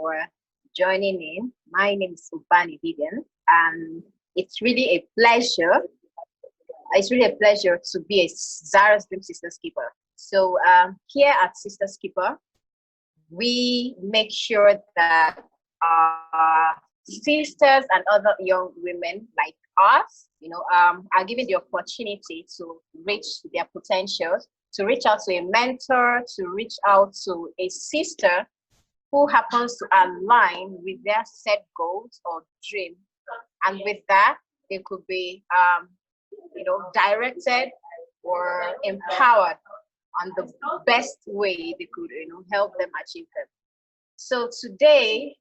for joining in. My name is Ubani Vivian, and it's really a pleasure. It's really a pleasure to be a Zahara's Dream Sisterskeeper. So here at Sisterskeeper, we make sure that our sisters and other young women like us, are given the opportunity to reach their potentials, to reach out to a mentor, to reach out to a sister who happens to align with their set goals or dreams. And with that, they could be, directed or empowered on the best way they could, help them achieve them. So today,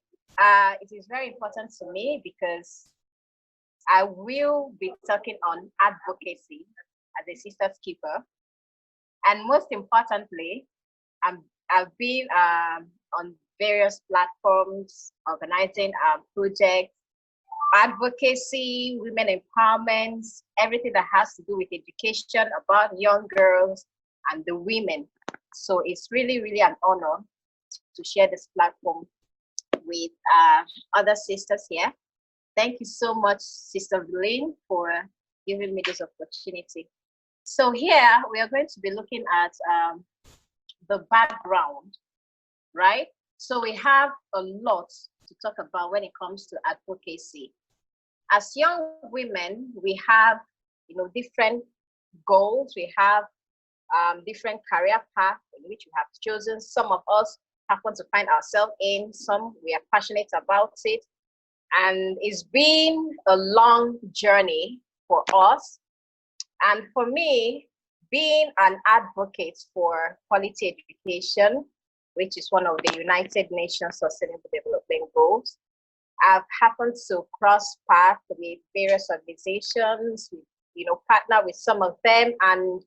it is very important to me because I will be talking on advocacy as a Sisterskeeper. And most importantly, I've been on various platforms, organizing projects, advocacy, women empowerment, everything that has to do with education about young girls and the women. So it's really, really an honor to share this platform with other sisters here. Thank you so much, Sister Blaine, for giving me this opportunity. So here we are going to be looking at the background, right? So we have a lot to talk about when it comes to advocacy. As young women, we have, different goals. We have different career paths in which we have chosen. Some of us happen to find ourselves in, some we are passionate about it. And it's been a long journey for us. And for me, being an advocate for quality education, which is one of the United Nations Sustainable Development Goals, I've happened to cross paths with various organizations, partner with some of them, and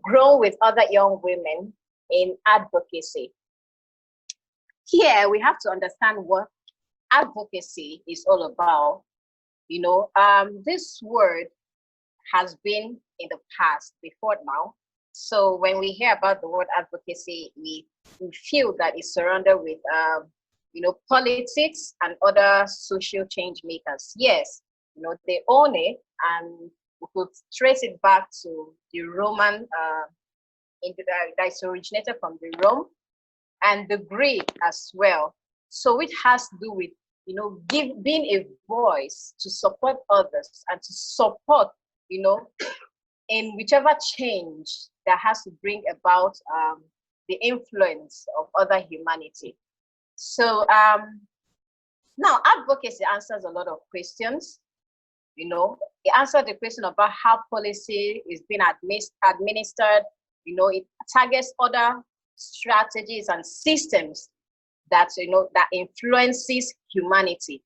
grow with other young women in advocacy. Here, we have to understand what advocacy is all about. This word has been in the past before now. So when we hear about the word advocacy, we feel that it's surrounded with, politics and other social change makers. Yes, they own it, and we could trace it back to the Roman, that's originated from the Rome, and the Greek as well. So it has to do with, being a voice to support others and to support, in whichever change that has to bring about the influence of other humanity. So now advocacy answers a lot of questions. It answers the question about how policy is being administered. It targets other strategies and systems that, that influences humanity.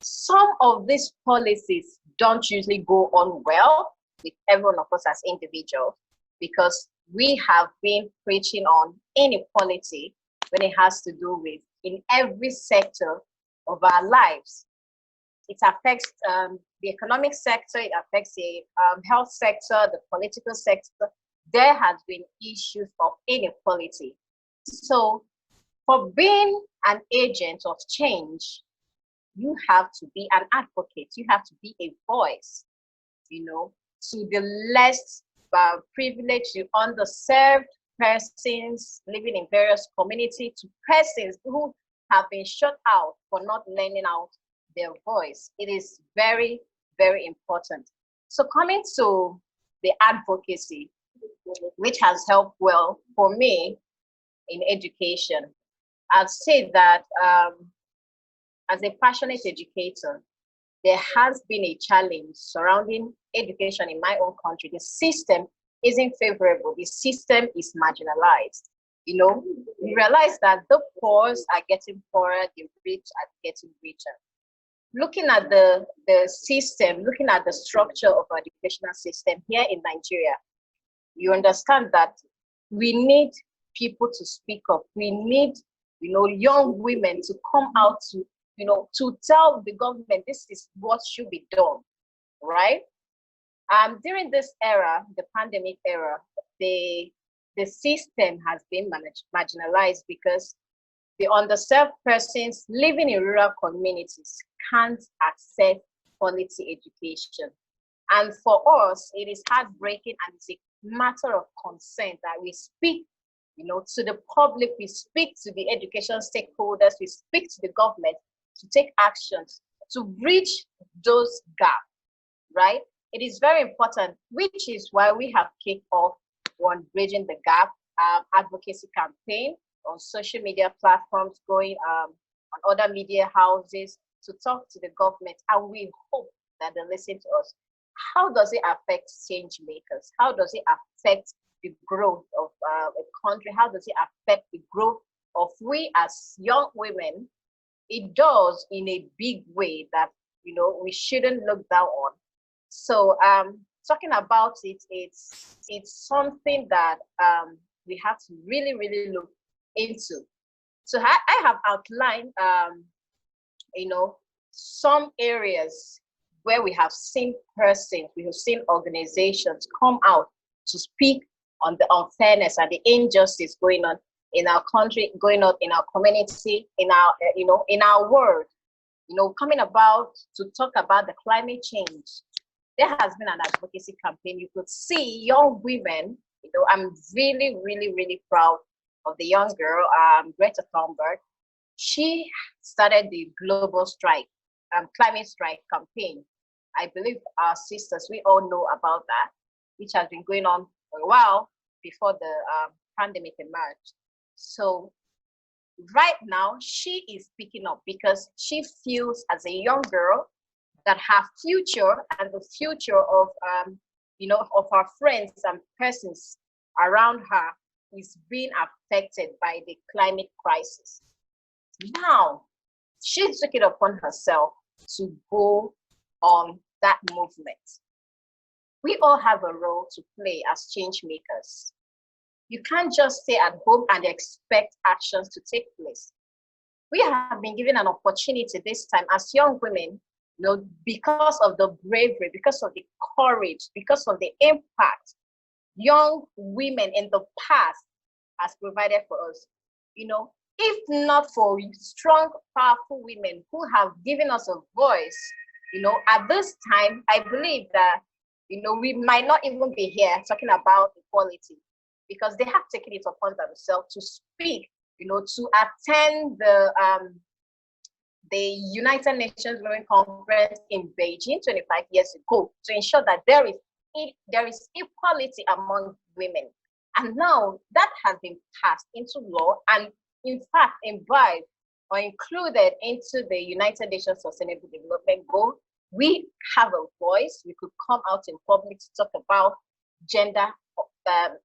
Some of these policies don't usually go on well with every one of us as individuals, because we have been preaching on inequality when it has to do with in every sector of our lives. It affects the economic sector, it affects the health sector, the political sector. There has been issues of inequality. So for being an agent of change, you have to be an advocate. You have to be a voice, to the less privileged, the underserved persons living in various communities, to persons who have been shut out for not lending out their voice. It is very, very important. So coming to the advocacy, which has helped well for me in education, I'd say that as a passionate educator, there has been a challenge surrounding education in my own country. The system isn't favorable. The system is marginalized. We realize that the poor are getting poorer, the rich are getting richer. Looking at the system, looking at the structure of our educational system here in Nigeria, you understand that we need people to speak up. We need, young women to come out to, to tell the government this is what should be done, right? During this era, the pandemic era, the system has been marginalized because the underserved persons living in rural communities can't access quality education. And for us, it is heartbreaking, and it's a matter of concern that we speak, to the public, we speak to the education stakeholders, we speak to the government to take actions to bridge those gaps, right? It is very important, which is why we have kicked off on Bridging the Gap advocacy campaign on social media platforms, going on other media houses to talk to the government, and we hope that they listen to us. How does it affect change makers? How does it affect the growth of a country? How does it affect the growth of we as young women? It does in a big way that we shouldn't look down on. So talking about it, it's something that we have to really, really look into. So I have outlined some areas where we have seen persons, we have seen organizations come out to speak on the unfairness and the injustice going on in our country, going on in our community, in our in our world, coming about to talk about the climate change. There has been an advocacy campaign. You could see young women. I'm really, really, really proud of the young girl, Greta Thunberg. She started the global strike, climate strike campaign. I believe our sisters, we all know about that, which has been going on for a while before the pandemic emerged. So right now, she is picking up because she feels as a young girl that her future and the future of of her friends and persons around her is being affected by the climate crisis. Now, she took it upon herself to go on that movement. We all have a role to play as change makers. You can't just stay at home and expect actions to take place. We have been given an opportunity this time as young women, because of the bravery, because of the courage, because of the impact young women in the past has provided for us. If not for strong, powerful women who have given us a voice, at this time, I believe that, we might not even be here talking about equality, because they have taken it upon themselves to speak, to attend the United Nations Women Conference in Beijing 25 years ago to ensure that there is equality among women. And now that has been passed into law and in fact imbibed or included into the United Nations Sustainable Development Goal. We have a voice. We could come out in public to talk about gender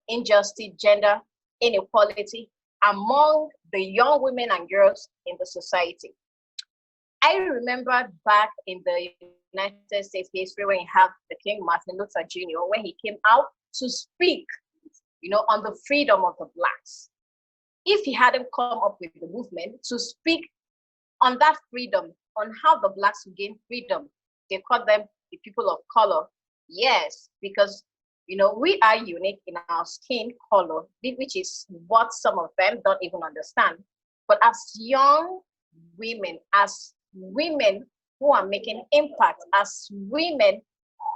injustice, gender inequality among the young women and girls in the society. I remember back in the United States history when you have the King Martin Luther Jr., when he came out to speak, on the freedom of the Blacks. If he hadn't come up with the movement to speak on that freedom, on how the Blacks would gain freedom, they call them the people of color. Yes, because we are unique in our skin color, which is what some of them don't even understand. But as young women, as women who are making impact, as women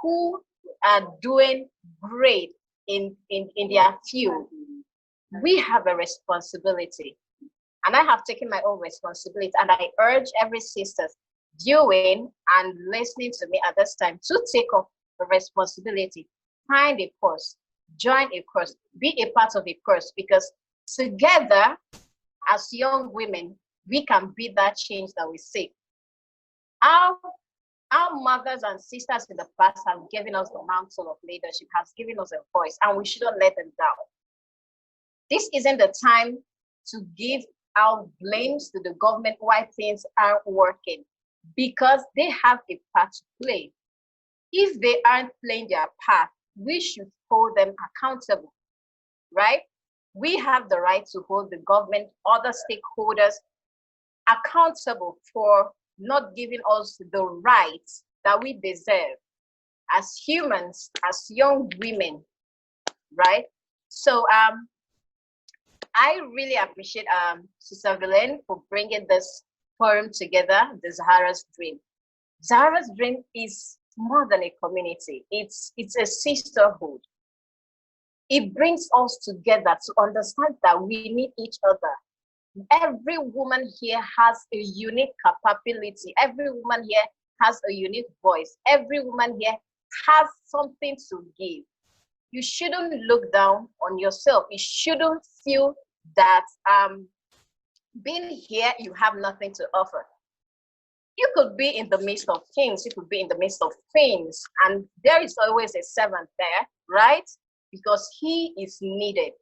who are doing great in their field, we have a responsibility. And I have taken my own responsibility, and I urge every sister viewing and listening to me at this time to take up the responsibility. Find a course, join a course, be a part of a course, because together as young women, we can be that change that we seek. Our mothers and sisters in the past have given us the mantle of leadership, has given us a voice, and we shouldn't let them down. This isn't the time to give our blames to the government why things aren't working, because they have a part to play. If they aren't playing their part, we should hold them accountable, right? We have the right to hold the government, other stakeholders accountable for not giving us the rights that we deserve as humans, as young women, right? So I really appreciate Sister Vivian for bringing this forum together, the Zahara's Dream. Zahara's Dream is more than a community. It's a sisterhood. It brings us together to understand that we need each other. Every woman here has a unique capability. Every woman here has a unique voice. Every woman here has something to give. You shouldn't look down on yourself. You shouldn't feel that being here, you have nothing to offer. You could be in the midst of kings, you could be in the midst of queens, and there is always a servant there, right? Because he is needed,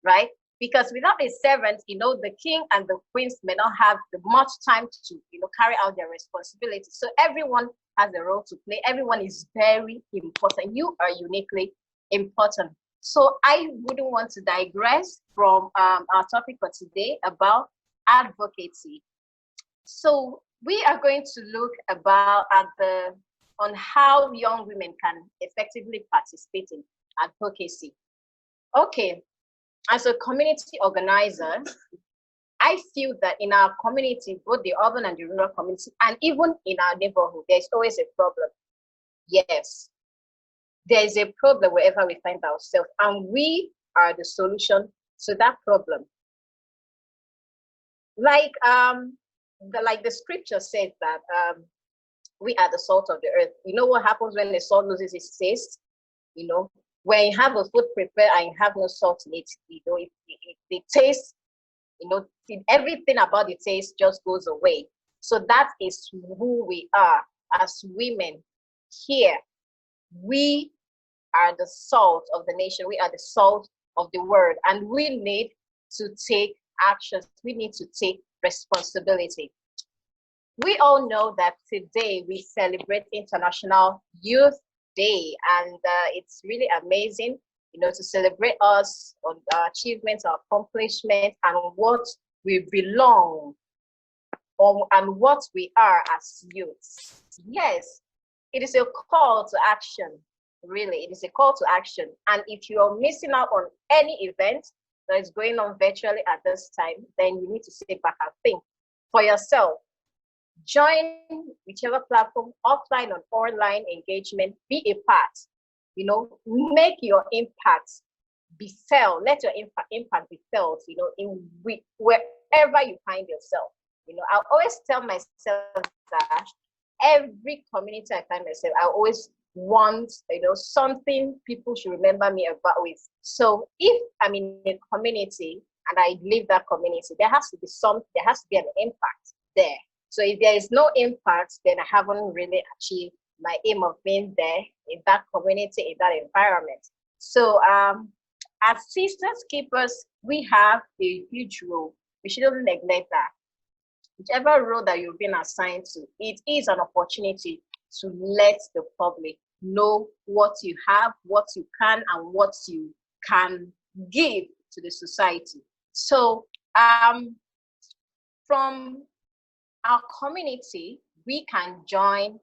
right? Because without a servant, the king and the queens may not have the much time to, carry out their responsibilities. So everyone has a role to play. Everyone is very important. You are uniquely important. So I wouldn't want to digress from our topic for today about advocacy. So we are going to look on how young women can effectively participate in advocacy. Okay, as a community organizer, I feel that in our community, both the urban and the rural community, and even in our neighborhood, there's always a problem. Yes, there is a problem wherever we find ourselves, and we are the solution to that problem. Like the scripture says that we are the salt of the earth. You know what happens when the salt loses its taste? When you have a food prepared and you have no salt in it, the taste, everything about the taste just goes away. So that is who we are as women here. We are the salt of the nation. We are the salt of the world, and we need to take actions. We need to take responsibility. We all know that today we celebrate International Youth Day, and it's really amazing, to celebrate us on our achievements, our accomplishments, and what we belong and what we are as youths. Yes, it is a call to action. Really, it is a call to action. And if you are missing out on any event that is going on virtually at this time, then you need to sit back and think for yourself. Join whichever platform, offline or online engagement, be a part, make your impact be felt, let your impact be felt, wherever you find yourself. I always tell myself that every community I find myself, I always want, something people should remember me about with. So if I'm in a community and I leave that community, there has to be an impact there. So if there is no impact, then I haven't really achieved my aim of being there in that community, in that environment. So as Sisterskeepers, we have a huge role. We shouldn't neglect that. Whichever role that you've been assigned to, it is an opportunity to let the public know what you have, what you can, and what you can give to the society. So from our community, we can join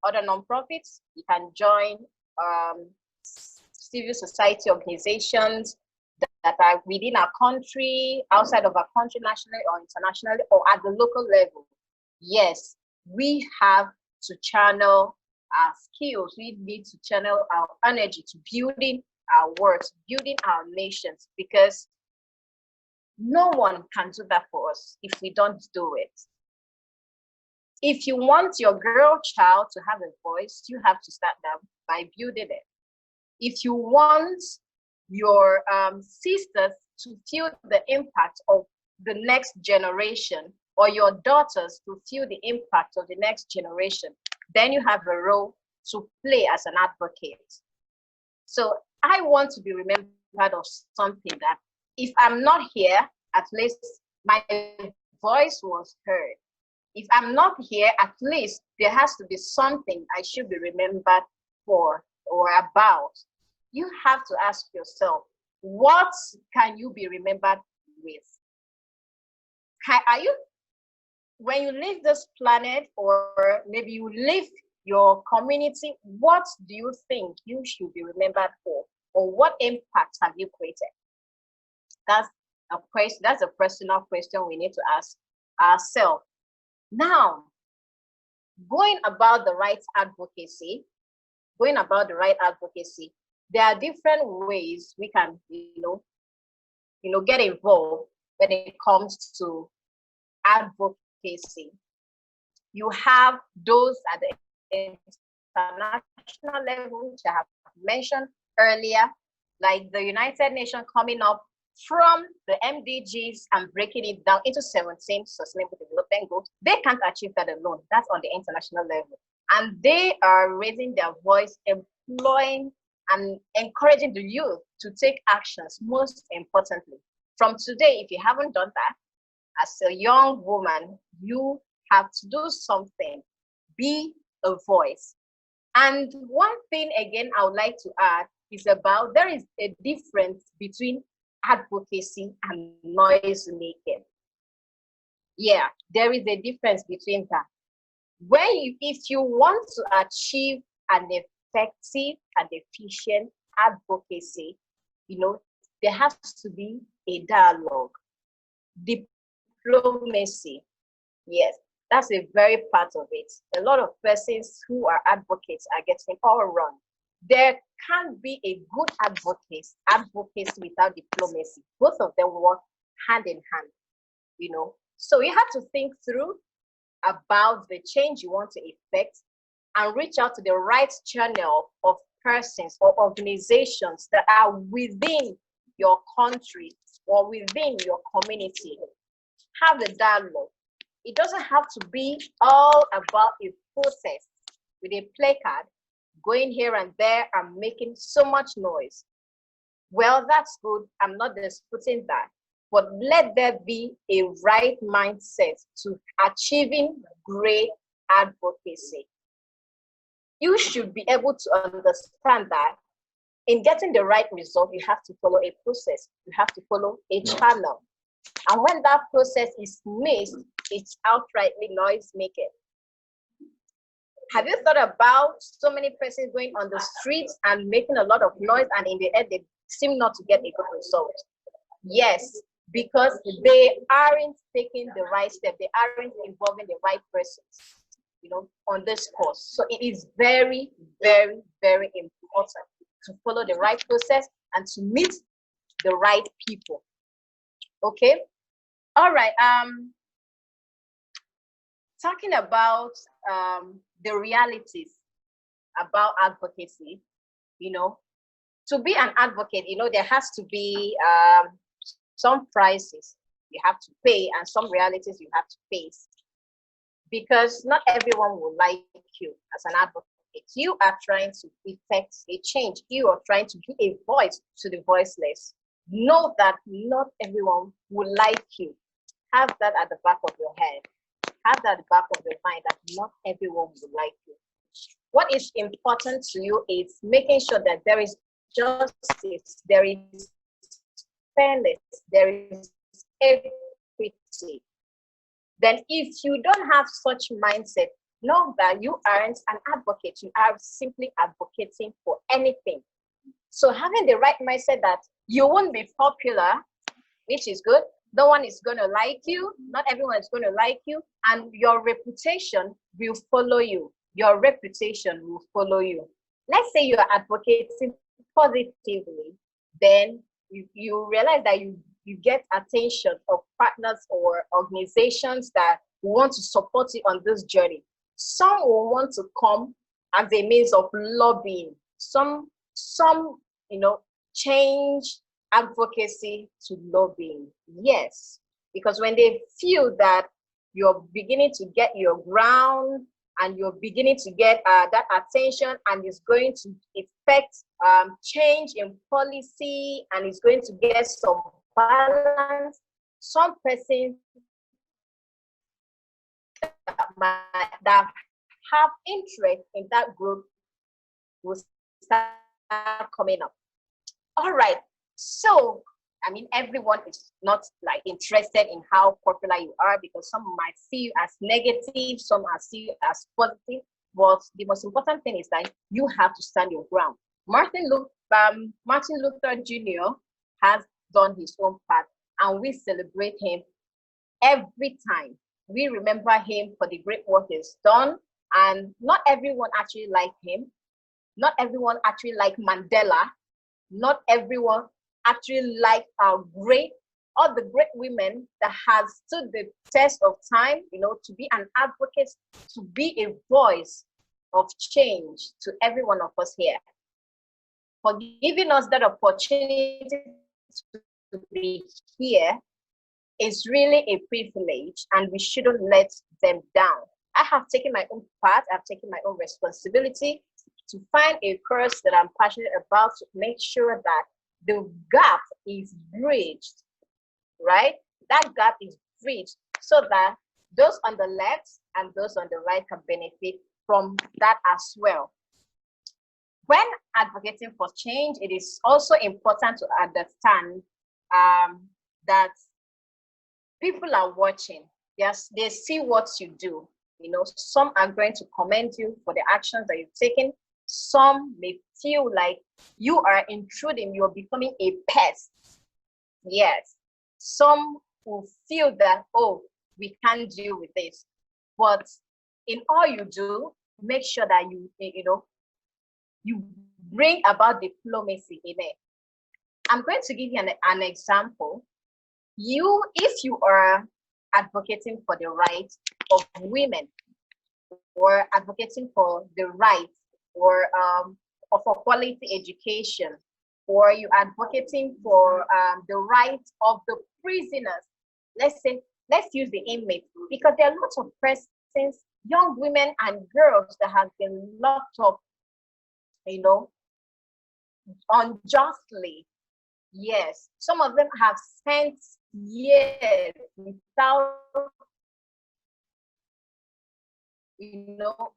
other nonprofits. We can join civil society organizations that are within our country, outside of our country, nationally or internationally, or at the local level. Yes, we have to channel our skills. We need to channel our energy to building our words, building our nations, because no one can do that for us if we don't do it. If you want your girl child to have a voice, you have to start them by building it. If you want your sisters to feel the impact of the next generation, or your daughters to feel the impact of the next generation, then you have a role to play as an advocate. So I want to be remembered of something that if I'm not here, at least my voice was heard. If I'm not here, at least there has to be something I should be remembered for or about. You have to ask yourself, what can you be remembered with? Are you, when you leave this planet, or maybe you leave your community, what do you think you should be remembered for? Or what impact have you created? That's a question. That's a personal question we need to ask ourselves. Now, going about the right advocacy, there are different ways we can, get involved when it comes to advocacy. You have those at the international level, which I have mentioned earlier, like the United Nations coming up from the MDGs and breaking it down into 17 sustainable development goals. They can't achieve that alone. That's on the international level. And they are raising their voice, employing and encouraging the youth to take actions, most importantly. From today, if you haven't done that, as a young woman, you have to do something. Be a voice. And one thing, again, I would like to add is about there is a difference between advocacy and noise making. Yeah, there is a difference between that. If you want to achieve an effective and efficient advocacy, there has to be a dialogue, diplomacy. Yes, that's a very part of it. A lot of persons who are advocates are getting all wrong. There can't be a good advocacy without diplomacy. Both of them work hand in hand, So you have to think through about the change you want to effect and reach out to the right channel of persons or organizations that are within your country or within your community. Have the dialogue. It doesn't have to be all about a protest with a placard going here and there and making so much noise. Well, that's good. I'm not disputing that. But let there be a right mindset to achieving great advocacy. You should be able to understand that in getting the right result, you have to follow a process. You have to follow a channel. And when that process is missed, it's outrightly noise making. Have you thought about so many persons going on the streets and making a lot of noise, and in the end, they seem not to get a good result? Yes, because they aren't taking the right step. They aren't involving the right persons, on this course. So it is very, very, very important to follow the right process and to meet the right people. Okay. All right. Talking about the realities about advocacy, to be an advocate, there has to be some prices you have to pay and some realities you have to face, because not everyone will like you as an advocate. You are trying to effect a change. You are trying to be a voice to the voiceless. Know that not everyone will like you. Have that at the back of your head. Have that at the back of your mind, that not everyone will like you. What is important to you is making sure that there is justice, there is fairness, there is equity. Then if you don't have such mindset, know that you aren't an advocate. You are simply advocating for anything. So having the right mindset that you won't be popular, which is good. No one is going to like you. Not everyone is going to like you. And your reputation will follow you. Your reputation will follow you. Let's say you are advocating positively. Then you realize that you get attention of partners or organizations that want to support you on this journey. Some will want to come as a means of lobbying. Some change advocacy to lobbying. Yes, because when they feel that you're beginning to get your ground and you're beginning to get that attention, and it's going to affect change in policy, and it's going to get some balance, some persons that have interest in that group will start coming up. All right. So, everyone is not interested in how popular you are, because some might see you as negative, some might see you as positive. But the most important thing is that you have to stand your ground. Martin Luther Jr. has done his own part, and we celebrate him every time. We remember him for the great work he's done, and not everyone actually liked him. Not everyone actually liked Mandela. Not everyone actually liked our all the great women that has stood the test of time, you know, to be an advocate, to be a voice of change to every one of us here. For giving us that opportunity to be here is really a privilege, and we shouldn't let them down. I have taken my own part, I've taken my own responsibility to find a course that I'm passionate about, to make sure that the gap is bridged, right? That gap is bridged so that those on the left and those on the right can benefit from that as well. When advocating for change, it is also important to understand that people are watching. Yes, they see what you do. You know, some are going to commend you for the actions that you've taken. Some may feel like you are intruding, you're becoming a pest. Yes. Some will feel that, oh, we can't deal with this. But in all you do, make sure that you bring about diplomacy in it. I'm going to give you an example. If you are advocating for the rights of women, or advocating for the rights or for quality education, or you advocating for the rights of the prisoners, let's use the inmates, because there are lots of persons, young women and girls that have been locked up, you know, unjustly. Yes, some of them have spent years without, you know,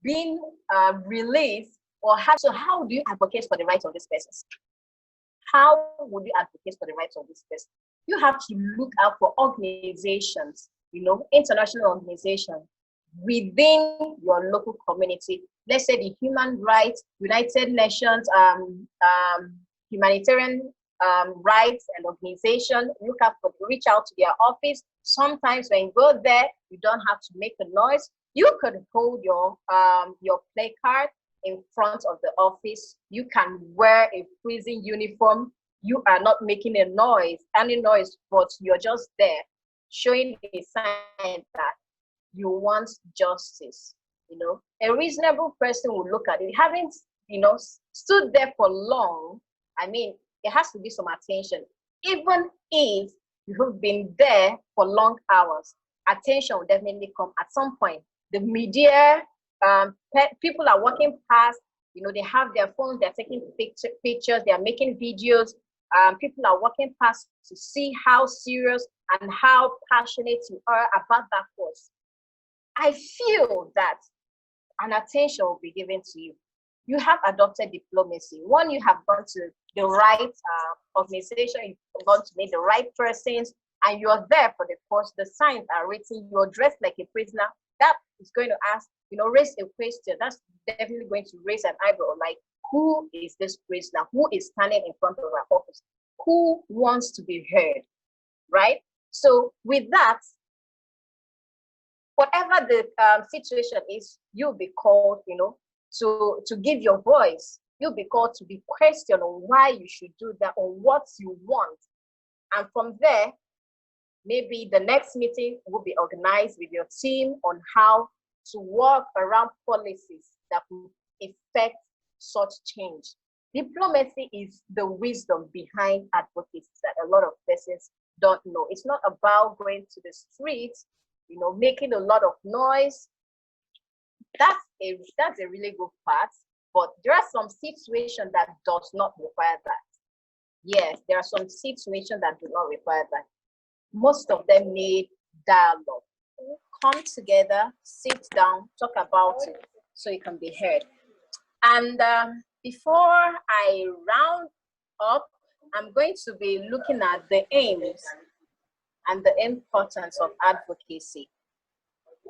being released, or so how do you advocate for the rights of these persons? How would you advocate for the rights of this person? You have to look out for organizations, you know, international organizations within your local community. Let's say the Human Rights, United Nations, humanitarian rights and organization. Look out for, reach out to their office. Sometimes when you go there, you don't have to make a noise. You could hold your placard in front of the office. You can wear a prison uniform. You are not making any noise, but you're just there showing a sign that you want justice. You know, a reasonable person will look at it. Having, you know, stood there for long, I mean, there has to be some attention. Even if you've been there for long hours, attention will definitely come at some point. The media, people are walking past, you know, they have their phones, they're taking pictures, they're making videos. People are walking past to see how serious and how passionate you are about that cause. I feel that an attention will be given to you. You have adopted diplomacy. One, you have gone to the right organization, you've gone to meet the right persons, and you're there for the course. The signs are written, you're dressed like a prisoner. That is going to ask, you know, raise a question. That's definitely going to raise an eyebrow, like, who is this prisoner? Who is standing in front of our office? Who wants to be heard, right? So with that, whatever the situation is, you'll be called, you know, to give your voice. You'll be called to be questioned on why you should do that, or what you want. And from there, maybe the next meeting will be organized with your team on how to work around policies that will affect such change. Diplomacy is the wisdom behind advocacy that a lot of persons don't know. It's not about going to the streets, you know, making a lot of noise. That's a really good part, but there are some situations that does not require that. Yes, there are some situations that do not require that. Most of them need dialogue. Come together, sit down, talk about it so it can be heard. And before I round up, I'm going to be looking at the aims and the importance of advocacy.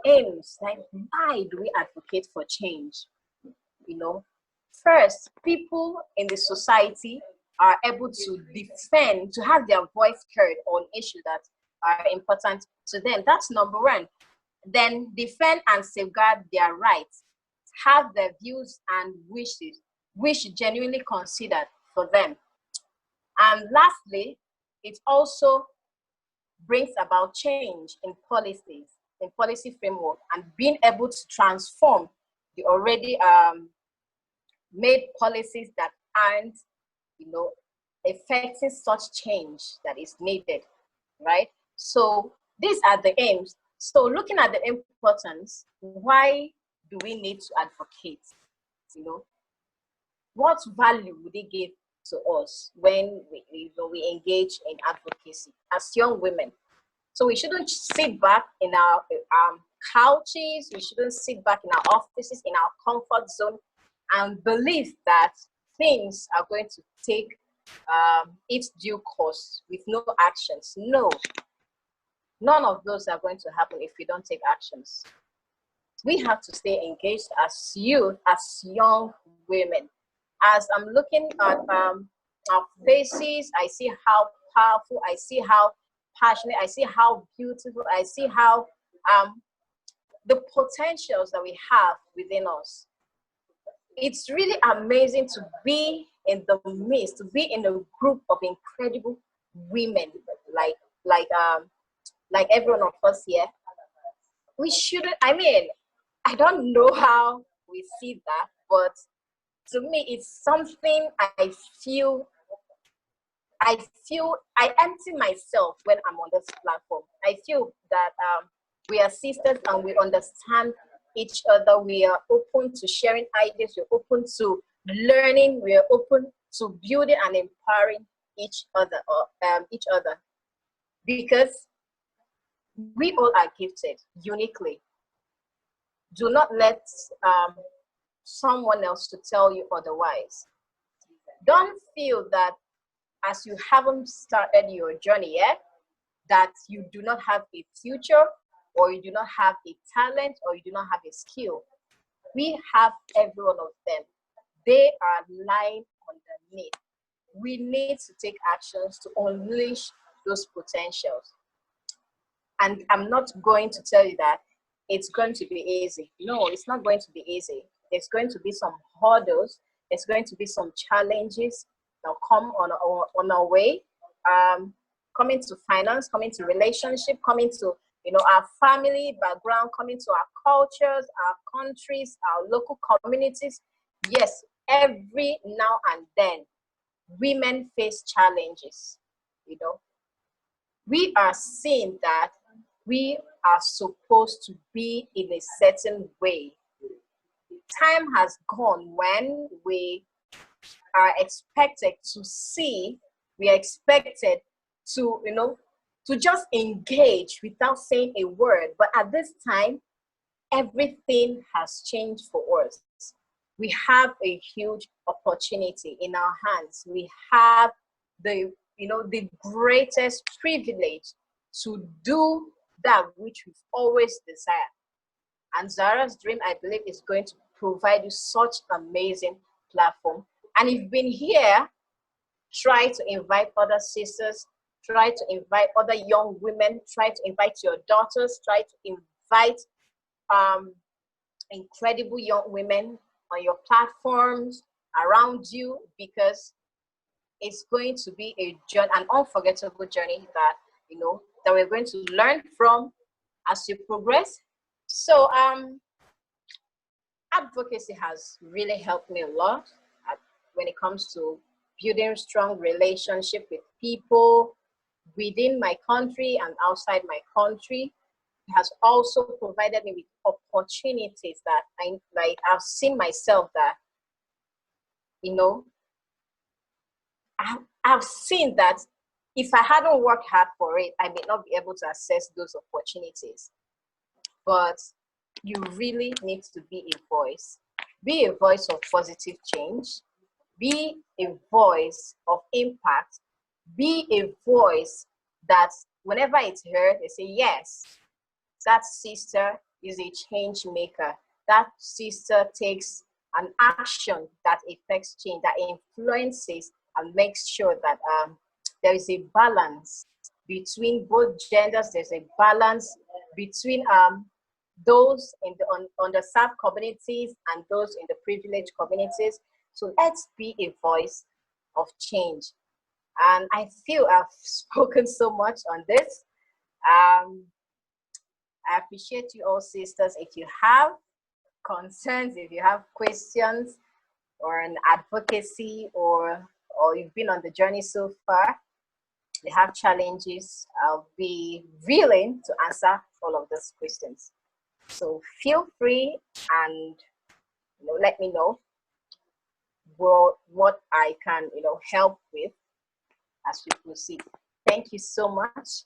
Aims, like, why do we advocate for change? You know, first, people in the society are able to defend, to have their voice heard on issues that are important to them. That's number one. Then defend and safeguard their rights, have their views and wish genuinely considered for them. And lastly, it also brings about change in policies, in policy framework, and being able to transform the already made policies that aren't, affecting such change that is needed, right? So these are the aims. So looking at the importance, why do we need to advocate? What value would it give to us when we engage in advocacy as young women? So we shouldn't sit back in our couches, we shouldn't sit back in our offices, in our comfort zone, and believe that things are going to take its due course with no actions. No, none of those are going to happen if we don't take actions. We have to stay engaged as youth, as young women. As I'm looking at our faces, I see how powerful, I see how passionate, I see how beautiful, I see how the potentials that we have within us. It's really amazing to be in the midst, to be in a group of incredible women like every one of us here. We shouldn't, I don't know how we see that, but to me, it's something I empty myself when I'm on this platform. I feel that we are sisters and we understand each other. We are open to sharing ideas. We're open to learning. We are open to building and empowering each other. Because we all are gifted uniquely. Do not let someone else to tell you otherwise. Don't feel that as you haven't started your journey yet, that you do not have a future, or you do not have a talent, or you do not have a skill. We have every one of them. They are lying underneath. We need to take actions to unleash those potentials. And I'm not going to tell you that it's going to be easy. No, it's not going to be easy. There's going to be some hurdles. There's going to be some challenges that come on our way. Coming to finance, coming to relationship, coming to our family background, coming to our cultures, our countries, our local communities. Yes, every now and then, women face challenges. We are seeing that we are supposed to be in a certain way. Time has gone when we are expected to see, we are expected to, to just engage without saying a word. But at this time, everything has changed for us. We have a huge opportunity in our hands. We have the greatest privilege to do that which we've always desired. And Zahara's dream, I believe, is going to provide you such amazing platform. And if you've been here, try to invite other sisters, try to invite other young women, try to invite your daughters, try to invite incredible young women on your platforms around you, because it's going to be a journey, an unforgettable journey that that we're going to learn from as you progress. So advocacy has really helped me a lot when it comes to building strong relationship with people within my country and outside my country. It has also provided me with opportunities that I've seen myself that I've seen that if I hadn't worked hard for it, I may not be able to access those opportunities. But you really need to be a voice. Be a voice of positive change. Be a voice of impact. Be a voice that whenever it's heard, they say, yes, that sister is a change maker. That sister takes an action that affects change, that influences and make sure that there is a balance between both genders. There's a balance between those in the underserved communities and those in the privileged communities. So let's be a voice of change. And I feel I've spoken so much on this. I appreciate you all, sisters. If you have concerns, if you have questions or an advocacy, or you've been on the journey so far, you have challenges, I'll be willing to answer all of those questions. So feel free and let me know what I can help with as we proceed. Thank you so much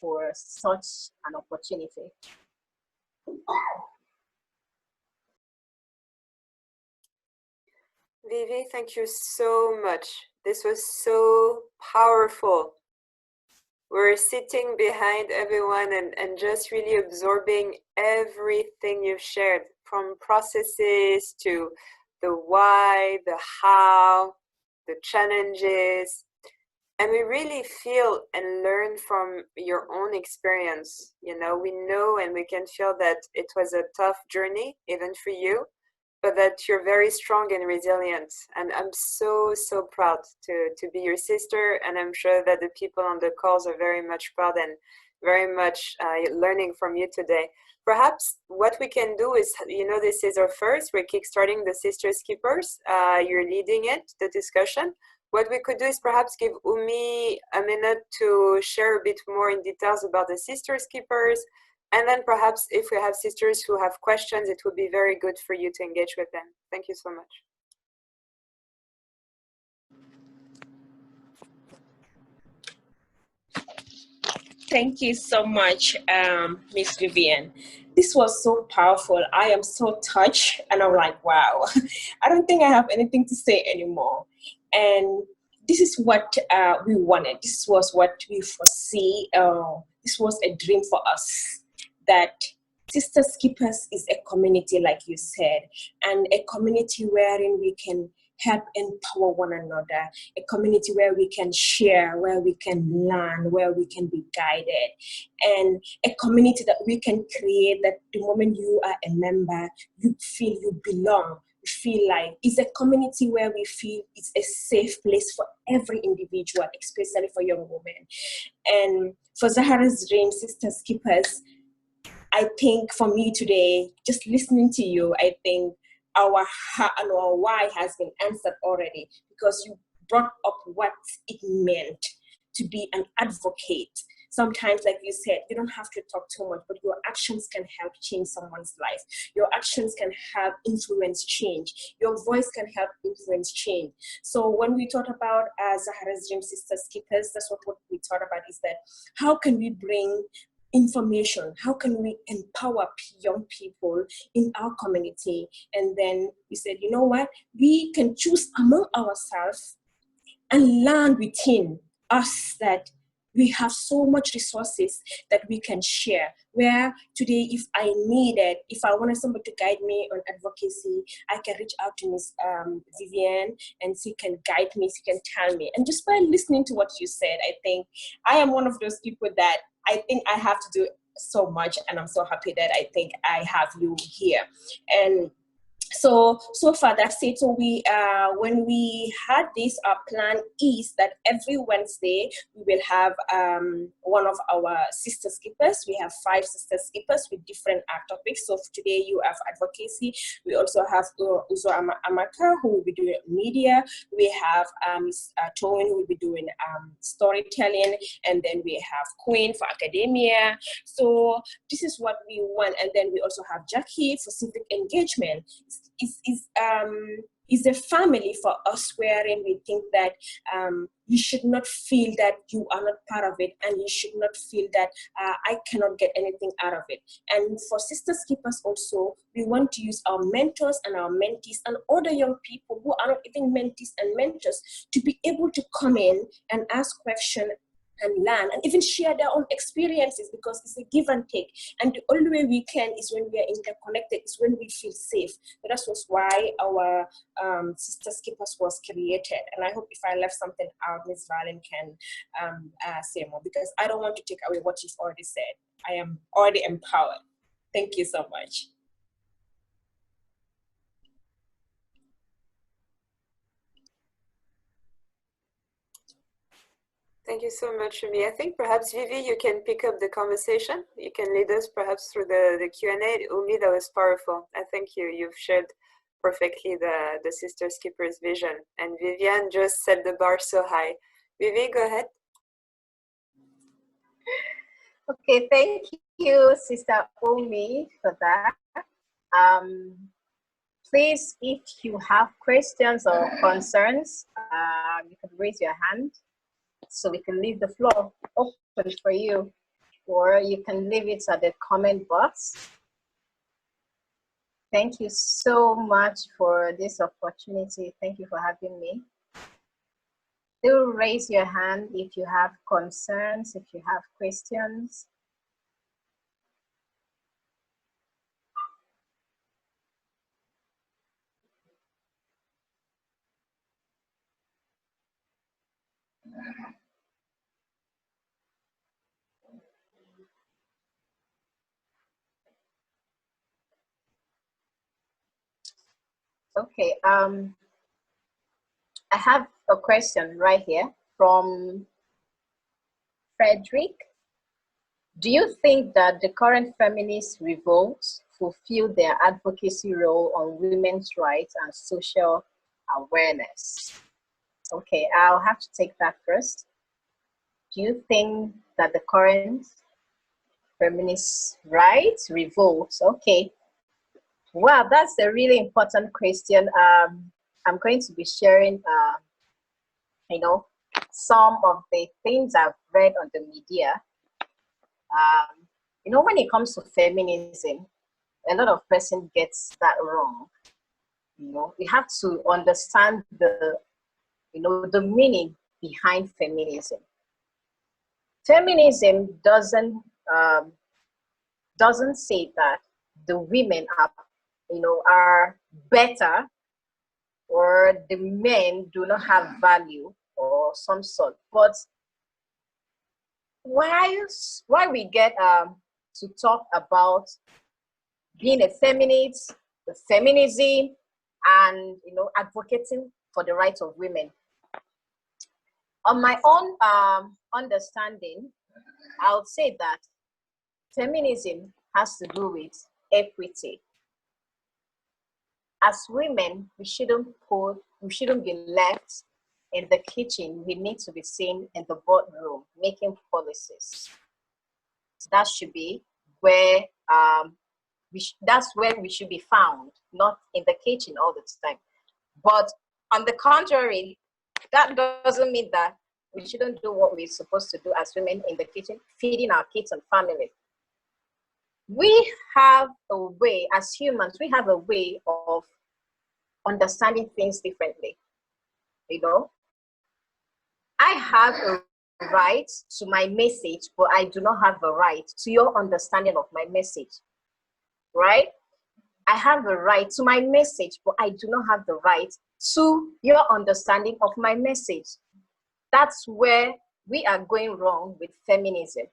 for such an opportunity. Vivi, thank you so much. This was so powerful. We're sitting behind everyone and just really absorbing everything you've shared, from processes to the why, the how, the challenges. And we really feel and learn from your own experience. We know and we can feel that it was a tough journey, even for you, but that you're very strong and resilient. And I'm so, so proud to be your sister. And I'm sure that the people on the calls are very much proud and very much learning from you today. Perhaps what we can do is, this is our first, we're kickstarting the Sisterskeepers. You're leading it, the discussion. What we could do is perhaps give Umi a minute to share a bit more in details about the Sisterskeepers. And then perhaps if we have sisters who have questions, it would be very good for you to engage with them. Thank you so much. Thank you so much, Miss Vivian. This was so powerful. I am so touched, and I'm like, wow. I don't think I have anything to say anymore. And this is what we wanted. This was what we foresee. This was a dream for us, that Sisterskeepers is a community, like you said, and a community wherein we can help empower one another, a community where we can share, where we can learn, where we can be guided, and a community that we can create that the moment you are a member, you feel you belong. You feel like it's a community where we feel it's a safe place for every individual, especially for young women. And for Zahara's dream, Sisterskeepers, I think for me today, just listening to you, I think our why has been answered already, because you brought up what it meant to be an advocate. Sometimes, like you said, you don't have to talk too much, but your actions can help change someone's life. Your actions can help influence change. Your voice can help influence change. So when we thought about Zahara's dream, Sisterskeepers, that's what we thought about, is that how can we bring information, how can we empower young people in our community? And then we said, you know what, we can choose among ourselves and learn within us that we have so much resources that we can share. Where today, if I wanted somebody to guide me on advocacy, I can reach out to Miss Vivian, and she can guide me, she can tell me. And just by listening to what you said, I think I am one of those people that I think I have to do so much, and I'm so happy that I think I have you here. And so far that's it. So we when we had this, our plan is that every Wednesday we will have one of our Sisterskeepers. We have 5 Sisterskeepers with different topics. So today you have advocacy. We also have Uzo Amaka, who will be doing media. We have Toyin, who will be doing storytelling, and then we have Queen for academia. So this is what we want. And then we also have Jackie for civic engagement. Is a family for us, wherein we think that you should not feel that you are not part of it, and you should not feel that I cannot get anything out of it. And for Sisterskeepers also, we want to use our mentors and our mentees and other young people who are not even mentees and mentors to be able to come in and ask questions and learn and even share their own experiences, because it's a give and take. And the only way we can is when we are interconnected, is when we feel safe. So that was why our Sisterskeepers was created. And I hope if I left something out, Ms. Valen can say more, because I don't want to take away what you've already said. I am already empowered. Thank you so much. Thank you so much, Umi. I think perhaps Vivi, you can pick up the conversation. You can lead us perhaps through the Q&A. Umi, that was powerful. I think you've shared perfectly the Sisterskeepers vision. And Vivian just set the bar so high. Vivi, go ahead. Okay, thank you, Sister Umi, for that. Please, if you have questions or concerns, you can raise your hand so we can leave the floor open for you, or you can leave it at the comment box. Thank you so much for this opportunity. Thank you for having me. Do raise your hand if you have concerns, if you have questions. Okay, I have a question right here from Frederick. Do you think that the current feminist revolts fulfill their advocacy role on women's rights and social awareness? Okay, I'll have to take that first. Do you think that the current feminist rights revolts? Okay. Wow, that's a really important question. I'm going to be sharing, you know, some of the things I've read on the media. You know, when it comes to feminism, a lot of person gets that wrong. You know, we have to understand the, you know, the meaning behind feminism. Feminism doesn't say that the women are, you know, are better, or the men do not have value or some sort. But why we get to talk about being a feminist, the feminism, and, you know, advocating for the rights of women? On my own understanding, I would say that feminism has to do with equity. As women, we shouldn't be left in the kitchen. We need to be seen in the boardroom making policies. That should be where that's where we should be found, not in the kitchen all the time. But on the contrary, that doesn't mean that we shouldn't do what we're supposed to do as women in the kitchen, feeding our kids and family. We have a way, as humans, we have a way of understanding things differently. You know, I have a right to my message, but I do not have a right to your understanding of my message, right? I have a right to my message, but I do not have the right to your understanding of my message. That's where we are going wrong with feminism.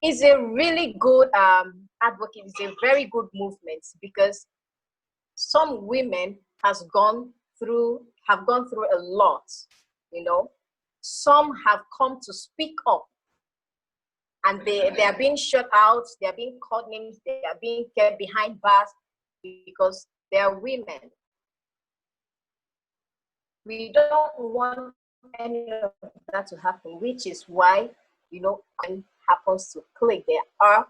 It's a really good advocate, it's a very good movement, because some women have gone through a lot, you know. Some have come to speak up, and they are being shut out, they are being called names, they are being kept behind bars because they are women. We don't want any of that to happen, which is why, you know, when happens to click, they are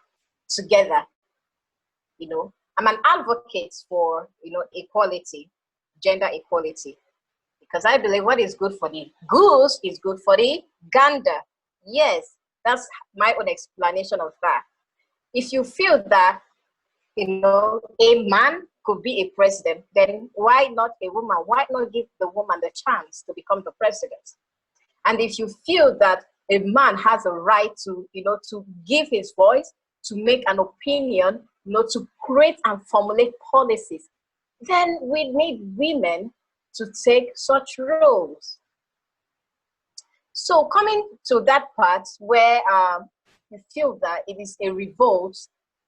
together. You know, I'm an advocate for, you know, equality, gender equality, because I believe what is good for the goose is good for the gander. Yes, that's my own explanation of that. If you feel that, you know, a man could be a president, then why not a woman? Why not give the woman the chance to become the president? And if you feel that a man has a right to, to give his voice, to make an opinion, to create and formulate policies, then we need women to take such roles. So coming to that part where we feel that it is a revolt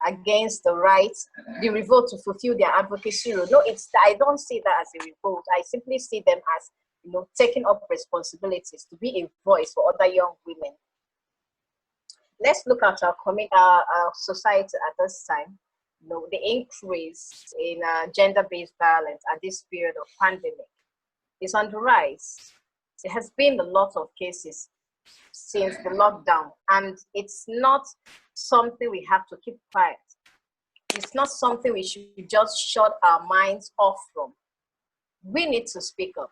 against the rights, the revolt to fulfill their advocacy role. No, I don't see that as a revolt. I simply see them as, taking up responsibilities to be a voice for other young women. Let's look at our society at this time. The increase in gender-based violence at this period of pandemic is on the rise. There has been a lot of cases since the lockdown, and it's not something we have to keep quiet. It's not something we should just shut our minds off from. We need to speak up.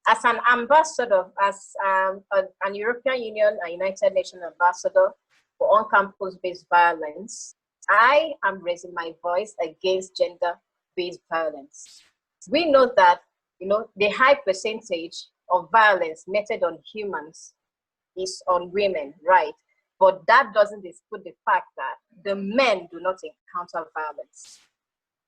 As an ambassador, as an European Union and United Nations ambassador for on-campus-based violence, I am raising my voice against gender-based violence. We know that, the high percentage of violence meted on humans is on women, right? But that doesn't dispute the fact that the men do not encounter violence,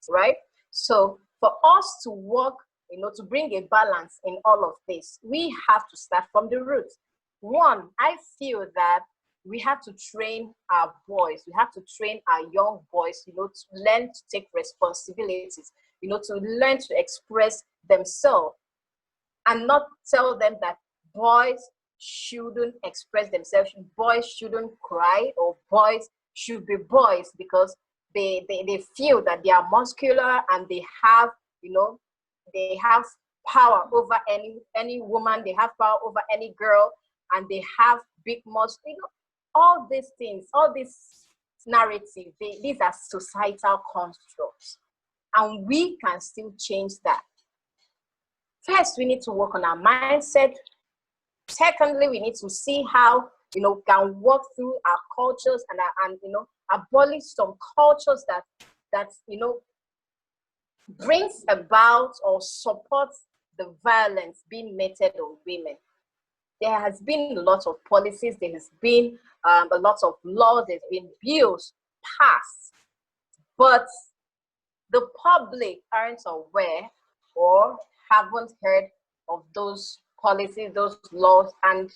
right? So for us to work, to bring a balance in all of this, we have to start from the root. One, I feel that we have to train our boys, we have to train our young boys, to learn to take responsibilities, to learn to express themselves, and not tell them that boys shouldn't express themselves, boys shouldn't cry, or boys should be boys because they feel that they are muscular and they have, they have power over any woman, they have power over any girl, and they have big muscles. All these things, all these narratives, these are societal constructs, and we can still change that. First, we need to work on our mindset. Secondly, we need to see how, can work through our cultures and abolish some cultures that brings about or supports the violence being meted on women. There has been a lot of policies, there has been a lot of laws, there's been bills passed, but the public aren't aware or haven't heard of those policies, those laws, and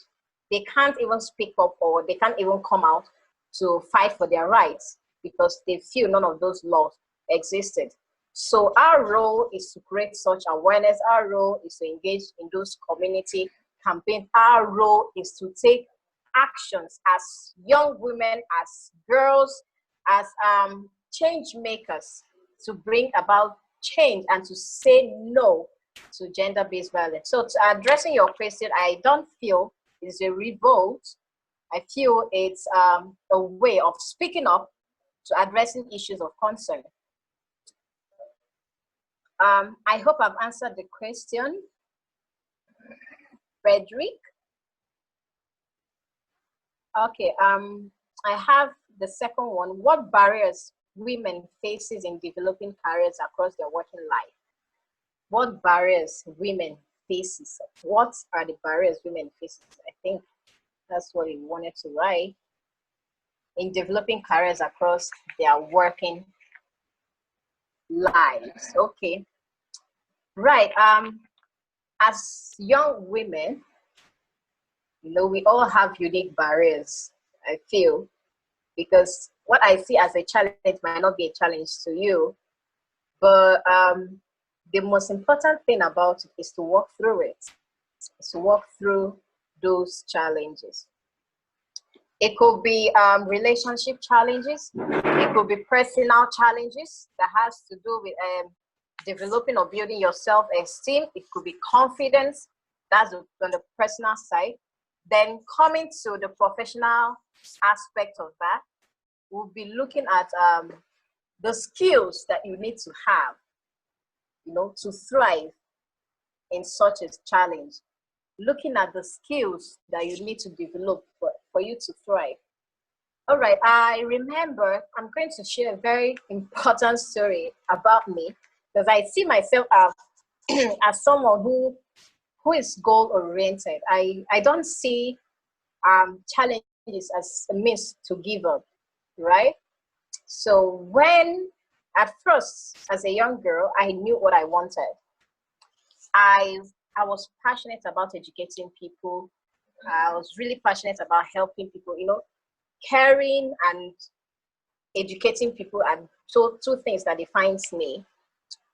they can't even speak up, or they can't even come out to fight for their rights because they feel none of those laws existed. So our role is to create such awareness. Our role is to engage in those community campaigns. Our role is to take actions as young women, as girls, as change makers, to bring about change and to say no to gender-based violence. So to addressing your question, I don't feel it's a revolt. I feel it's a way of speaking up to addressing issues of concern. I hope I've answered the question. Frederick? Okay, I have the second one. What barriers women faces in developing careers across their working life? What barriers women faces? What are the barriers women faces? I think that's what he wanted to write. In developing careers across their working lives. Okay. Right. As young women, we all have unique barriers, I feel, because what I see as a challenge might not be a challenge to you, but the most important thing about it is to walk through it, is to walk through those challenges. It could be relationship challenges, it could be personal challenges that has to do with developing or building your self-esteem. It could be confidence, that's on the personal side. Then coming to the professional aspect of that, we'll be looking at the skills that you need to have, to thrive in such a challenge. Looking at the skills that you need to develop for you to thrive. All right, I remember, I'm going to share a very important story about me, because I see myself as someone who is goal-oriented. I don't see challenges as a means to give up, right? So when, at first, as a young girl, I knew what I wanted. I was passionate about educating people. I was really passionate about helping people, caring and educating people are two things that defines me.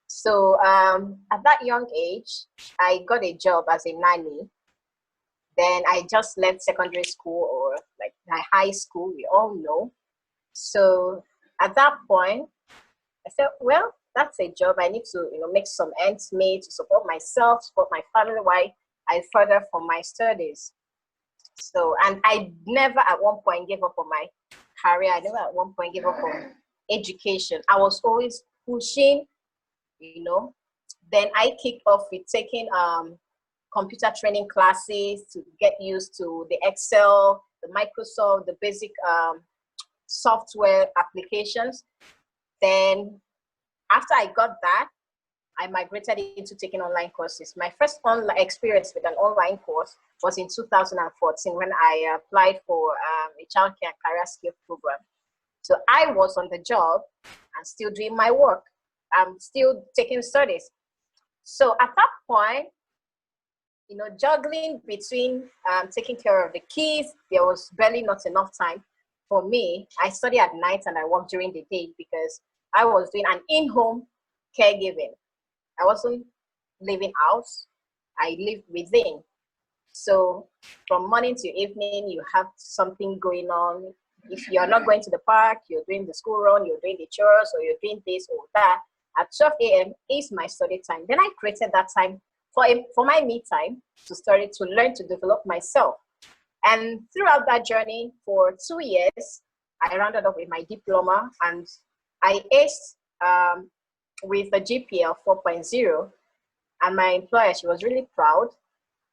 So at that young age, I got a job as a nanny. Then I just left secondary school, or like my high school, we all know. So at that point, I said, well, that's a job. I need to, make some ends meet to support myself, support my family while I further from my studies. So, and I never at one point gave up on my career. I never at one point gave up on education. I was always pushing, Then I kicked off with taking computer training classes to get used to the Excel, the Microsoft, the basic software applications. Then after I got that, I migrated into taking online courses. My first online experience with an online course was in 2014 when I applied for a childcare and career skill program. So I was on the job and still doing my work. I'm still taking studies. So at that point, juggling between taking care of the kids, there was barely not enough time for me. I study at night and I work during the day because I was doing an in-home caregiving. I wasn't living out, I lived within. So from morning to evening, you have something going on. If you're not going to the park, you're doing the school run, you're doing the chores, or you're doing this or that. At 12 a.m. is my study time. Then I created that time for my me time to study, to learn, to develop myself. And throughout that journey for 2 years, I rounded up with my diploma and I aced with a GPA of 4.0. And my employer, she was really proud.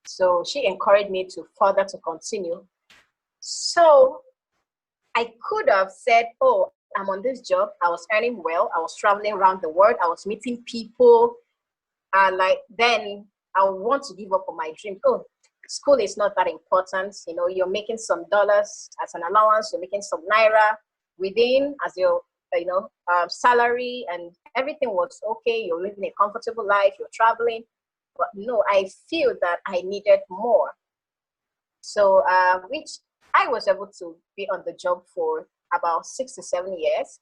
So she encouraged me to further to continue. So I could have said, oh, I'm on this job. I was earning well. I was traveling around the world. I was meeting people. Then I would want to give up on my dream. Oh, school is not that important. You're making some dollars as an allowance. You're making some naira within as your, salary, and everything was okay. You're living a comfortable life. You're traveling. But no, I feel that I needed more. So, which I was able to be on the job for about 6 to 7 years.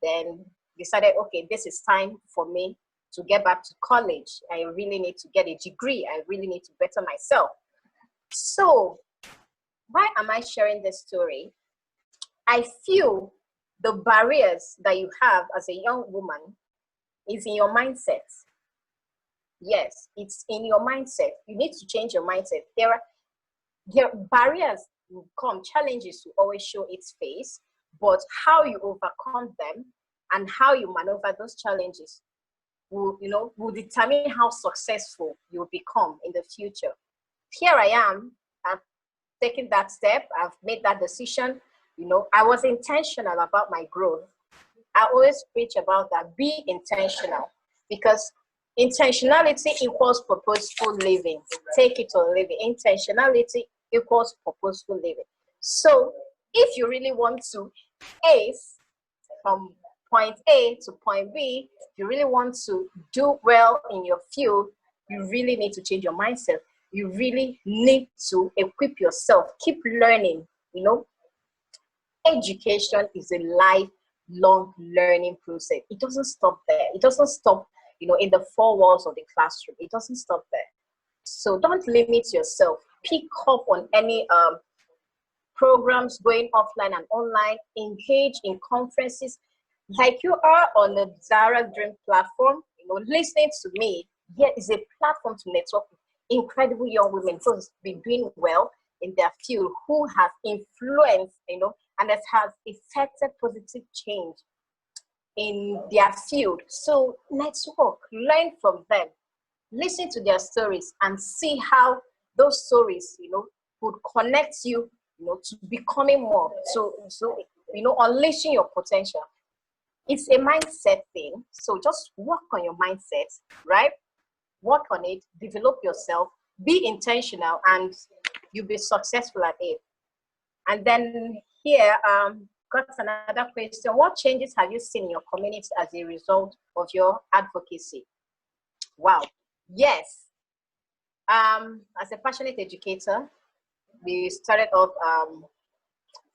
Then decided, okay, this is time for me to get back to college. I really need to get a degree. I really need to better myself. So why am I sharing this story? I feel the barriers that you have as a young woman is in your mindset. Yes, it's in your mindset. You need to change your mindset. There are barriers will come, challenges will always show its face, but how you overcome them and how you maneuver those challenges will determine how successful you'll become in the future. Here I am, I've taken that step, I've made that decision. I was intentional about my growth. I always preach about that, be intentional, because intentionality equals purposeful living. Take it or leave it. Intentionality equals purposeful living. So if you really want to ace from point A to point B, if you really want to do well in your field, you really need to change your mindset. You really need to equip yourself. Keep learning. Education is a lifelong learning process. It doesn't stop there. It doesn't stop, in the four walls of the classroom. It doesn't stop there. So don't limit yourself. Pick up on any programs going offline and online. Engage in conferences like you are on the Zahara Dream platform. Listening to me, here is a platform to network with incredible young women who've been doing well in their field, who have influenced, and that has effected positive change in their field. So network, learn from them, listen to their stories, and see how those stories, would connect you, to becoming more. So unleashing your potential. It's a mindset thing. So just work on your mindset, right? Work on it, develop yourself, be intentional, and you'll be successful at it. And then here, got another question. What changes have you seen in your community as a result of your advocacy? Wow. Yes. As a passionate educator, we started off,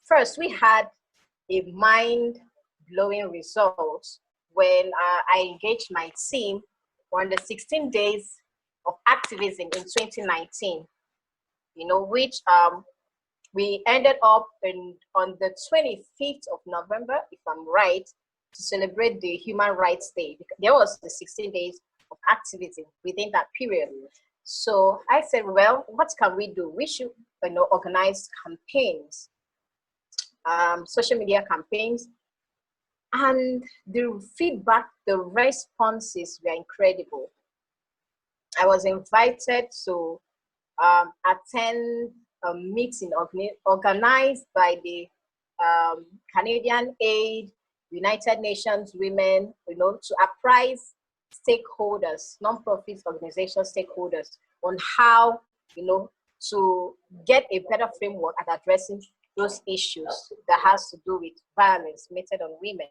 first we had a mind-blowing result when I engaged my team on the 16 days of activism in 2019, which we ended up on the 25th of November, if I'm right, to celebrate the Human Rights Day. There was the 16 days of activism within that period. So I said, well, what can we do? We should organize campaigns, social media campaigns, and the feedback, the responses were incredible. I was invited to attend a meeting organized by the Canadian Aid, United Nations Women, to apprise stakeholders, non-profit organization stakeholders, on how, to get a better framework at addressing those issues that has to do with violence committed on women.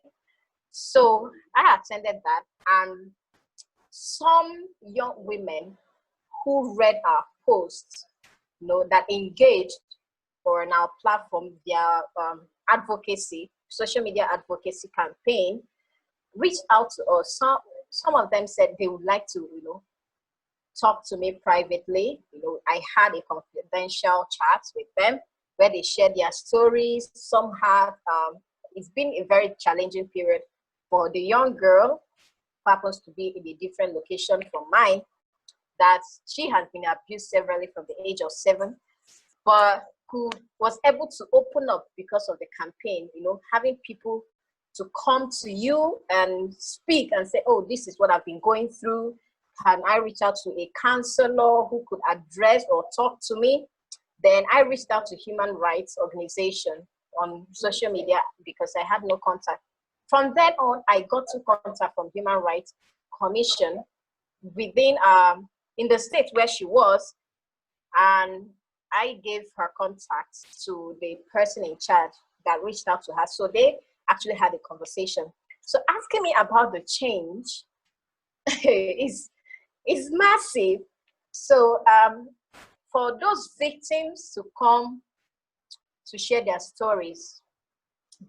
So I attended that, and some young women who read our posts, that engaged on our platform, their advocacy, social media advocacy campaign, reached out to us. Some of them said they would like to, talk to me privately. I had a confidential chat with them where they shared their stories. Some have, it's been a very challenging period for the young girl who happens to be in a different location from mine, that she has been abused severally from the age of 7, but who was able to open up because of the campaign, having people to come to you and speak and say, oh, this is what I've been going through. Can I reach out to a counselor who could address or talk to me? Then I reached out to human rights organization on social media because I had no contact. From then on, I got to contact from Human Rights Commission within in the state where she was, and I gave her contact to the person in charge that reached out to her. So they actually had a conversation. So asking me about the change is massive. So for those victims to come to share their stories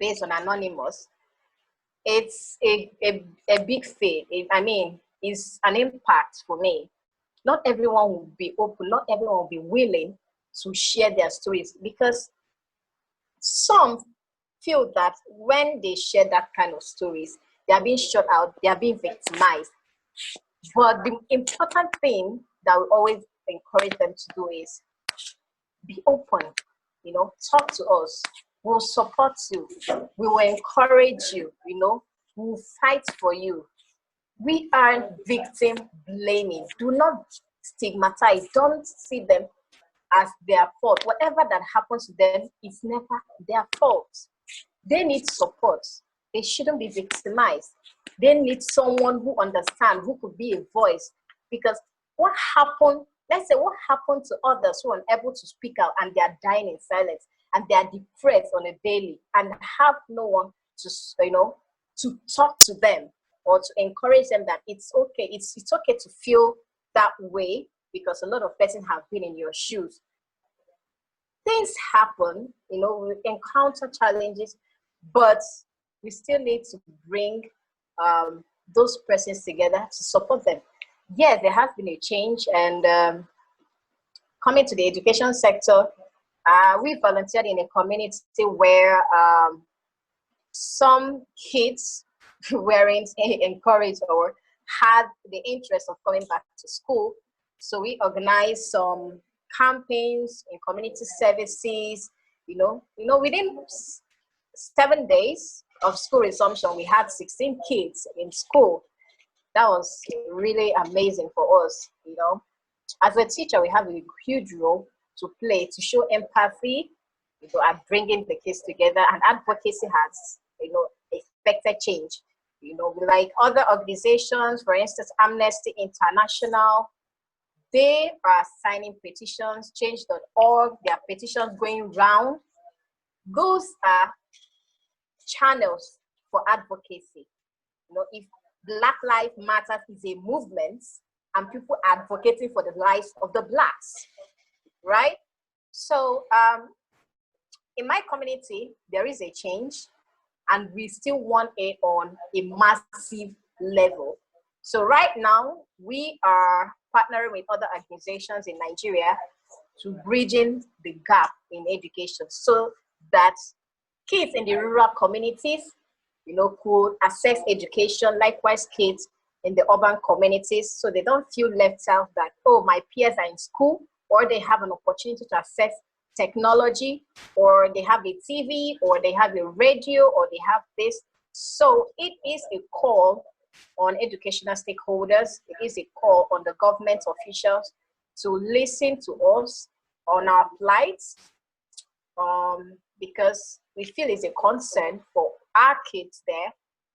based on anonymous, it's a big feat. It's an impact for me. Not everyone will be open, not everyone will be willing to share their stories, because some feel that when they share that kind of stories, they are being shut out, they are being victimized. But the important thing that we always encourage them to do is be open, talk to us. We'll support you. We will encourage you, we'll fight for you. We aren't victim blaming. Do not stigmatize. Don't see them as their fault. Whatever that happens to them, it's never their fault. They need support. They shouldn't be victimized. They need someone who understands, who could be a voice. Because what happened, let's say what happened to others who are unable to speak out and they are dying in silence and they are depressed on a daily and have no one to, to talk to them or to encourage them that it's okay. It's okay to feel that way, because a lot of persons have been in your shoes. Things happen, we encounter challenges, but we still need to bring those persons together to support them. Yes, there has been a change, and coming to the education sector, we volunteered in a community where some kids weren't encouraged or had the interest of coming back to school. So we organized some campaigns in community services. Within 7 days of school resumption, we had 16 kids in school. That was really amazing for us. As a teacher, we have a huge role to play to show empathy, at bringing the kids together, and advocacy has, expected change. Like other organizations, for instance, Amnesty International, they are signing petitions, change.org, there are petitions going round those are channels for advocacy. If Black Lives Matter is a movement and people advocating for the lives of the Blacks, right? So in my community, there is a change, and we still want it on a massive level. So right now, we are partnering with other organizations in Nigeria to bridging the gap in education so that kids in the rural communities, could access education, likewise kids in the urban communities, so they don't feel left out that, oh, my peers are in school, or they have an opportunity to access technology, or they have a TV, or they have a radio, or they have this. So it is a call on educational stakeholders. It is a call on the government officials to listen to us on our plights, because we feel it's a concern for our kids there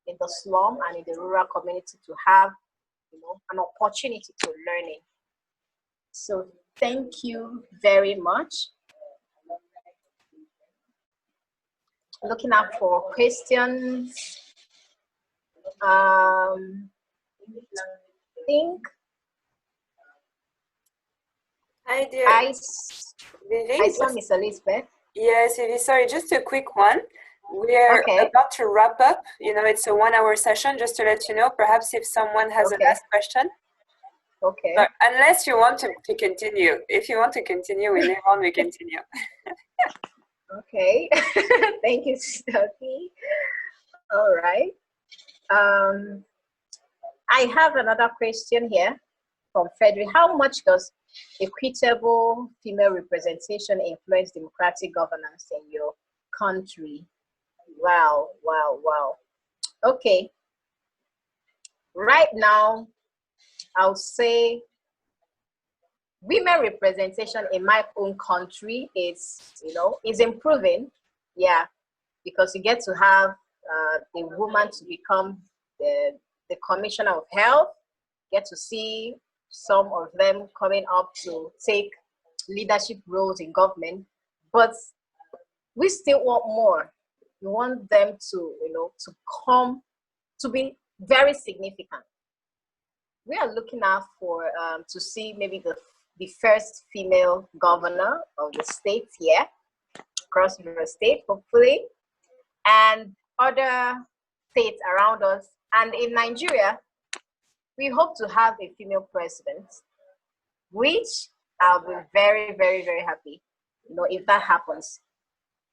in the slum and in the rural community to have, an opportunity to learning. So thank you very much. Looking out for questions. I think Hi, dear. I Vivi, saw Miss Elizabeth. Yes, Vivi, sorry, just a quick one. We're about to wrap up. It's a 1 hour session, just to let you know, perhaps if someone has a last question. Okay. But unless you want to continue. If you want to continue, we live on, we continue. Okay. Thank you, Sisterkeeper. All right. I have another question here from Frederick. How much does equitable female representation influence democratic governance in your country? Wow, wow, wow. Okay. Right now, I'll say women representation in my own country is, is improving. Yeah, because you get to have a woman to become the commissioner of health, get to see some of them coming up to take leadership roles in government, but we still want more. We want them to, to come to be very significant. We are looking out for to see maybe the first female governor of the state here, across the state, hopefully, and other states around us. And in Nigeria, we hope to have a female president, which I'll be very, very, very happy, if that happens,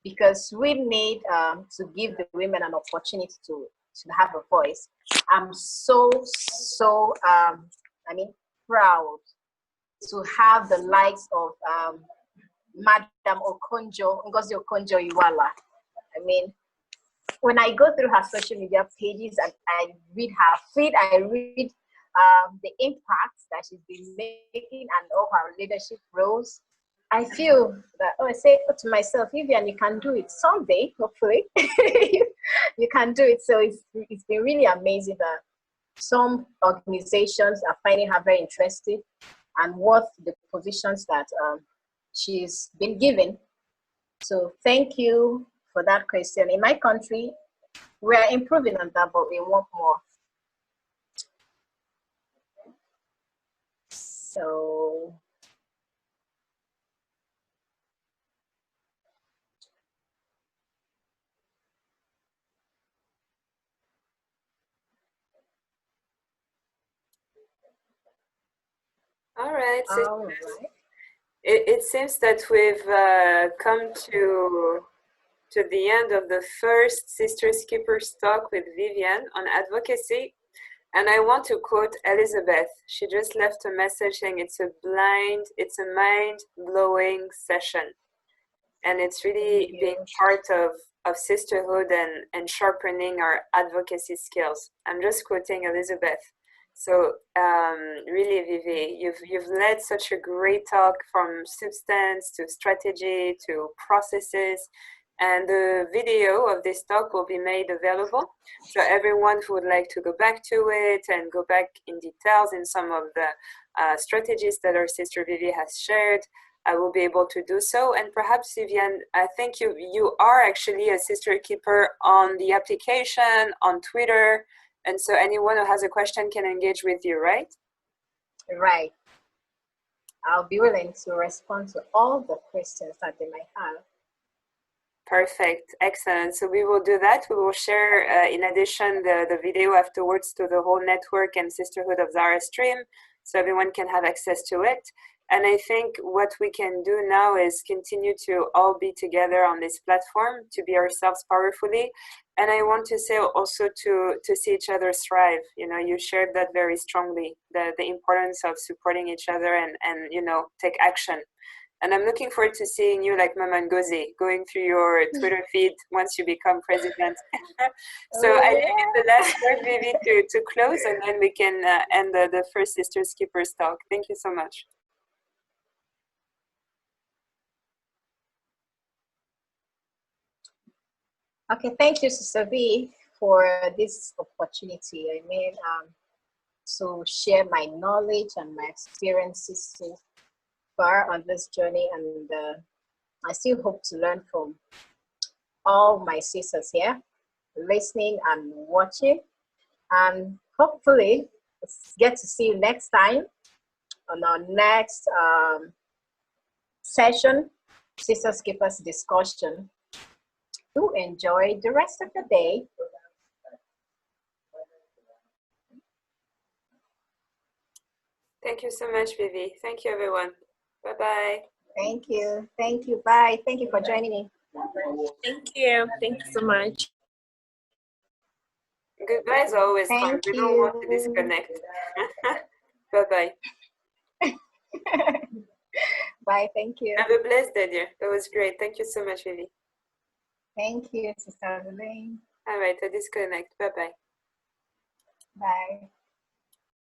because we need to give the women an opportunity to have a voice. I'm so proud to have the likes of Madam Ngozi Okonjo-Iweala. When I go through her social media pages and I read her feed, I read the impact that she's been making and all her leadership roles, I feel that, I say to myself, Vivian, you can do it someday, hopefully. You can do it. So it's been really amazing that some organizations are finding her very interesting and worth the positions that she's been given. So thank you for that question. In my country, we're improving on that, but we want more. So All right. all right. It seems that we've come to the end of the first Sisterskeepers talk with Vivian on advocacy. And I want to quote Elizabeth. She just left a message saying it's a mind-blowing session. And it's really being part of sisterhood and sharpening our advocacy skills. I'm just quoting Elizabeth. So really, Vivi, you've led such a great talk, from substance to strategy to processes. And the video of this talk will be made available. So everyone who would like to go back to it and go back in details in some of the strategies that our sister Vivi has shared, I will be able to do so. And perhaps, Vivian, I think you are actually a Sisterkeeper on the application, on Twitter. And so anyone who has a question can engage with you, right? Right. I'll be willing to respond to all the questions that they might have. Perfect. Excellent. So we will do that. We will share, in addition, the video afterwards to the whole network and Sisterhood of Zahara stream, so everyone can have access to it. And I think what we can do now is continue to all be together on this platform, to be ourselves powerfully. And I want to say also to see each other thrive. You know, you shared that very strongly, the importance of supporting each other and you know, take action. And I'm looking forward to seeing you, like Mama Ngozi, going through your Twitter feed once you become president. So I leave it the last word, Vivi, to close, and then we can end the first Sisterskeepers talk. Thank you so much. Okay, thank you, Sister V, for this opportunity. I mean, to share my knowledge and my experiences so far on this journey, and I still hope to learn from all my sisters here, listening and watching, and hopefully get to see you next time on our next session, Sisterskeepers discussion. Do enjoy the rest of the day. Thank you so much, Vivi. Thank you, everyone. Bye-bye. Thank you. Thank you. Bye. Thank you for joining me. Thank you. Thank you so much. Goodbye is always fun. Thank We you. don't want to disconnect. Bye-bye. Bye. Thank you. Have a blessed day, dear. That was great. Thank you so much, Vivi. Thank you, Sister Elaine. All right, I disconnect. Bye-bye. Bye.